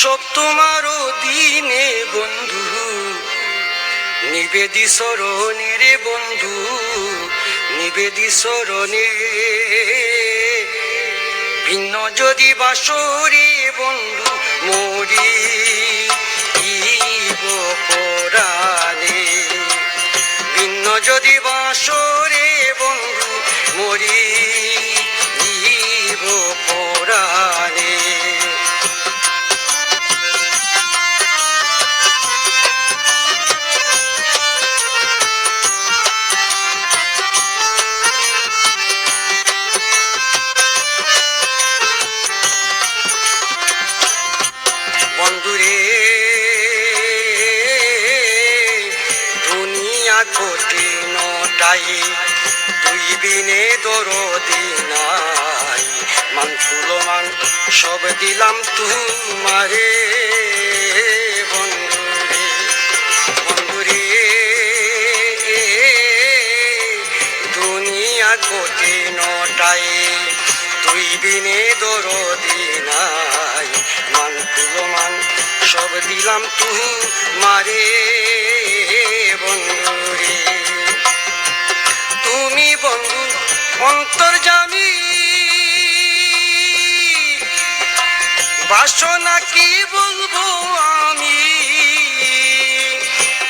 সব তোমার দিনে বন্ধু, নিবেদি স্মরণে রে বন্ধু, নিবেদি স্মরণে। ভিন্ন যদি বাসরে বন্ধু মরি পরাণে, ভিন্ন যদি বাসরে বন্ধু মরি পরাণে। বন্ধুরে দুনিয়া কঠিনটাই, তুই বিনে দরদি নাই। মান ফুলমান সব দিলাম তোমারে বন্ধুরে। বন্ধুরে দুনিয়া কঠিনটাই, তুই বিনে দরদি নাই। মান ফুলমান সব দিলাম তোমারে বন্ধুরে। তুমি বন্ধু অন্তর্যামী, বাসনা কি বলবো আমি।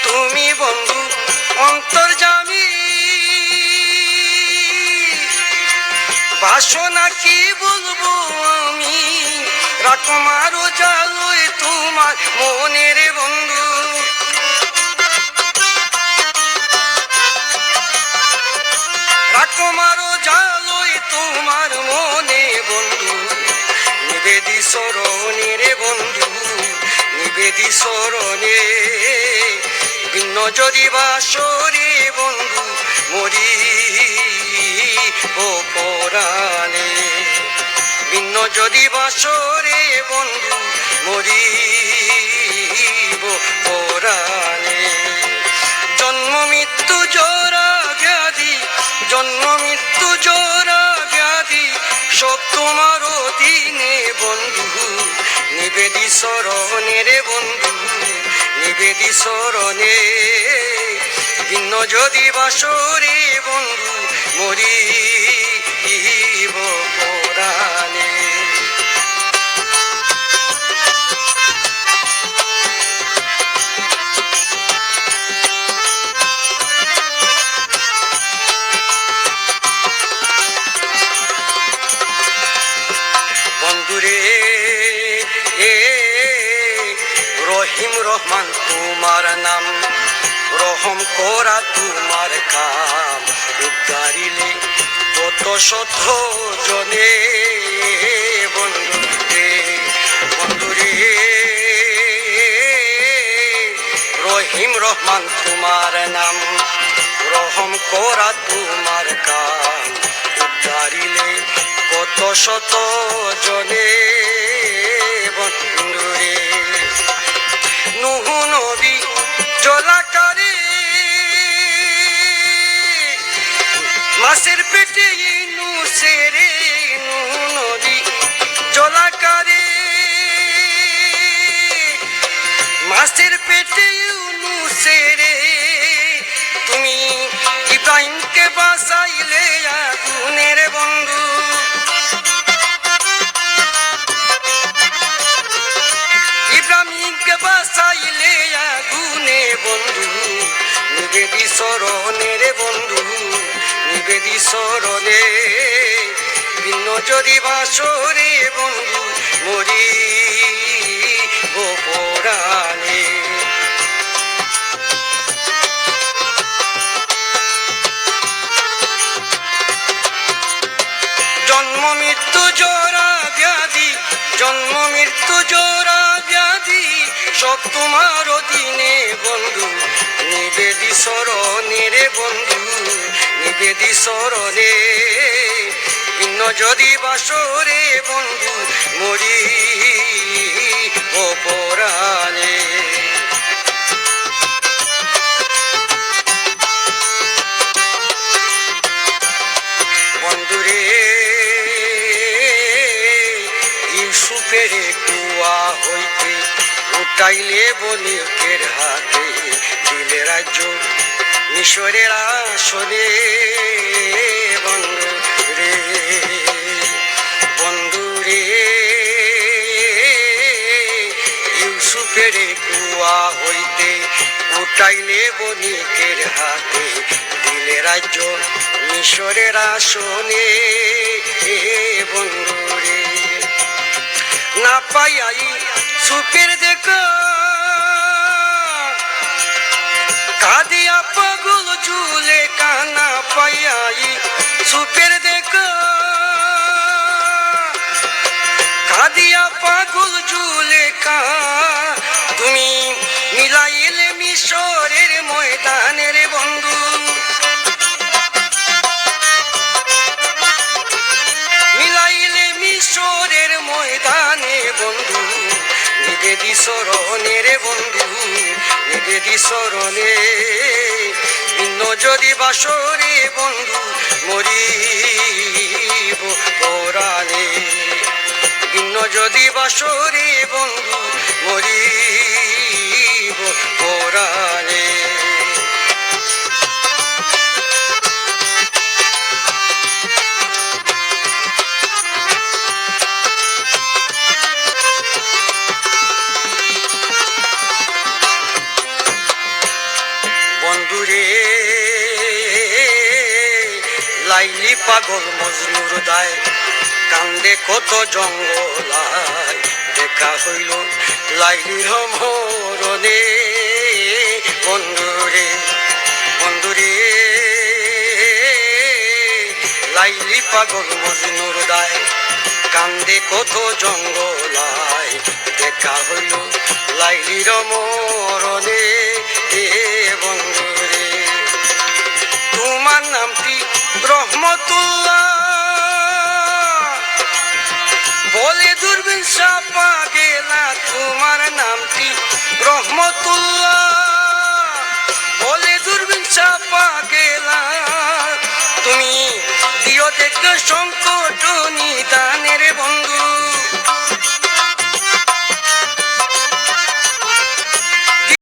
তুমি বন্ধু অন্তর্যামী, বাসনা কি বলবো আমি। রাখমারো জালোয় তোমার মনের বন্ধু, রাখমারো জালোয় তোমার মনে বন্ধু। নিবেদি স্মরণে রে বন্ধু, নিবেদি স্মরণে। ভিন্ন যদি বাসরে বন্ধু মরি পরাণে, ভিন্ন যদি বাসরে বন্ধু মরি পরাণে। জন্ম মৃত্যু জোড়া ব্যাধি, জন্ম মৃত্যু জোড়া ব্যাধি, সব তোমার দিনে বন্ধু। নিবেদি স্মরণে রে বন্ধু, নিবেদি স্মরণে। ভিন্ন যদি বাসরে বন্ধু মরি পরাণে। বন্ধুরে রহিম রহমান তোমার নাম, রহম করা তোমার কাম। উদ্ধারিলে কত শত জনে বন্ধুরে। বন্ধুরে রহিম রহমান তোমার নাম, রহম করা তোমার কাম। উদ্ধারিলে কত শত জনে বন্ধুরে। নূহ নবী জলাকারে, মাছের পেটে ইউনূসেরে। নূহ নবী জলাকারে, মাছের পেটে ইউনূসেরে। তুমি ইব্রাহিমকে বাঁচাইলে আগুনের বন্ধু, ইব্রাহিমকে বাঁচাইলে আগুনে বন্ধু। নিবেদি স্মরণে রে বন্ধু, নিবেদি স্মরণে। ভিন্ন যদি বাসরে বন্ধু মরি পরাণে। জন্ম মৃত্যু জোড়া ব্যাধি, জন্ম মৃত্যু জোড়া ব্যাধি, সব তোমার দিনে বন্ধু। নিবেদি স্মরণে রে বন্ধু, নিবেদি স্মরণে। ভিন্ন যদি বাসরে বন্ধু মরি পরাণে। বন্ধুরে ইউসুফের কুয়া হইতে উঠাইলে বণিকের হাতে দিলে রাজ্য মিশরের আসনে বন্ধু রে বন্ধু রে ইউসুফের কুয়া হইতে উঠাইলে বণিকের হাতে দিলে রাজ্য মিশরের আসনে বন্ধু রে না পাইয়াই সুপের দেখা কাঁদিয়া পাগল ঝুলে কানা পাইয়াই সুপের দেখা কাঁদিয়া পাগল ঝুলে কা তুমি মিলাইলে মিশরের ময়দানের বন্ধু মিলাইলে মিশরের ময়দানে বন্ধু নিবেদি শরণের বন্ধু নিবেদি শরণে ভিন্ন যদি বাসরে বন্ধু মরিব পরাণে ভিন্ন যদি বাসরে বন্ধু মরিব পরাণে বন্ধুরে লাইলি পাগল মজনুর দায় কান্দে কত জঙ্গলায় দেখা হইল লাইলির মরণে বন্ধুরে বন্ধুরে লাইলি পাগল মজনুর দায় কান্দে কত জঙ্গলায় দেখা হইল লাইলির মরণে বন্ধুরে তোমার নামটি রহমতুল্লাহ বলে দূরবীন সাপা গেলা তোমার নামটি রহমতুল্লাহ বলে দূরবীন সাপা গেলা তুমি দিও দেখো সংকট নিদানের বন্ধু